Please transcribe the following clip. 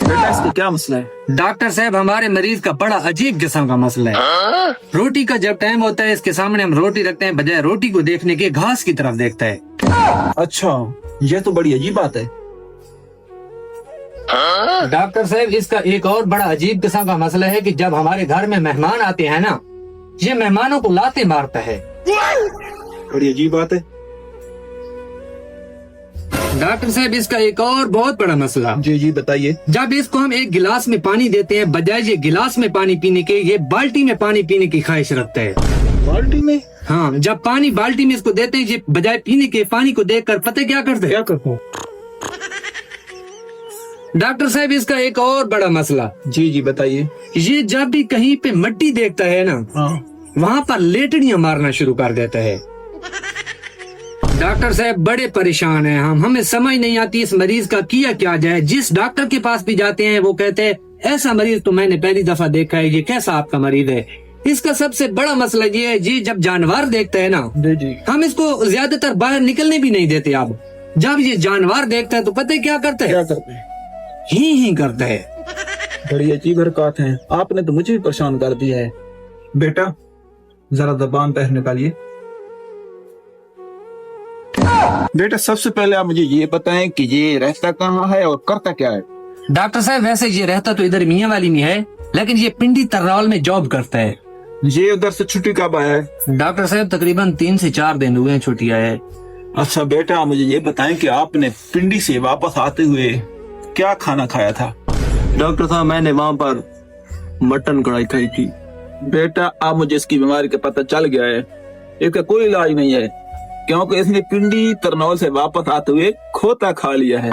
बेटा इसका क्या मसला है? डॉक्टर साहब हमारे मरीज का बड़ा अजीब किस्म का मसला है। रोटी का जब टाइम होता है इसके सामने हम रोटी रखते हैं, बजाय रोटी को देखने के घास की तरफ देखता है। अच्छा, ये तो बड़ी अजीब बात है। डॉक्टर साहब इसका एक और बड़ा अजीब किस्म का मसला है कि जब हमारे घर में मेहमान आते हैं ना, ये मेहमानों को लाते मारता है। बड़ी अजीब बात है। डॉक्टर साहब इसका एक और बहुत बड़ा मसला, जी जी बताइए। जब इसको हम एक गिलास में पानी देते हैं, बजाय ये गिलास में पानी पीने के ये बाल्टी में पानी पीने की ख्वाहिश रखता है। बाल्टी में? हाँ, जब पानी बाल्टी में इसको देते हैं, ये बजाय पीने के पानी को देखकर पता क्या करते हैं? क्या करते हैं? डॉक्टर साहब इसका एक और बड़ा मसला, जी जी बताइए। ये जब भी कहीं पे मिट्टी देखता है ना, हाँ। वहाँ पर लेटड़ियां मारना शुरू कर देता है। डॉक्टर साहब बड़े परेशान हैं हम, हमें समझ नहीं आती इस मरीज का किया क्या जाए। जिस डॉक्टर के पास भी जाते हैं वो कहते हैं ऐसा मरीज तो मैंने पहली दफा देखा है, ये कैसा आपका मरीज है। इसका सबसे बड़ा मसला ये है जी, जब जानवर देखता है ना, जी जी। हम इसको ज्यादातर बाहर निकलने भी नहीं देते। अब जब ये जानवर देखता है तो पता है क्या करता है? क्या करते हैं? ही करता है। बड़ी अजीब हरकत है। आपने तो मुझे भी परेशान कर दिया है। बेटा जरा जबान तह निकालिए। बेटा सबसे पहले आप मुझे ये बताएं कि ये रहता कहाँ है और करता क्या है? डॉक्टर साहब वैसे ये रहता तो इधर मियाँ वाली में है, लेकिन ये पिंडी तरनाल में जॉब करता है। ये उधर से छुट्टी कब आया है? डॉक्टर साहब तकरीबन 3 से 4 दिन हुए हैं छुट्टी आए। अच्छा बेटा मुझे ये बताएं कि आपने पिंडी से वापस आते हुए क्या खाना खाया था? डॉक्टर साहब मैंने वहाँ पर मटन कढ़ाई खाई थी। बेटा अब मुझे इसकी बीमारी का पता चल गया है। इसका कोई इलाज नहीं है, क्योंकि इसने पिंडी तरनौल से वापस आते हुए खोता खा लिया है।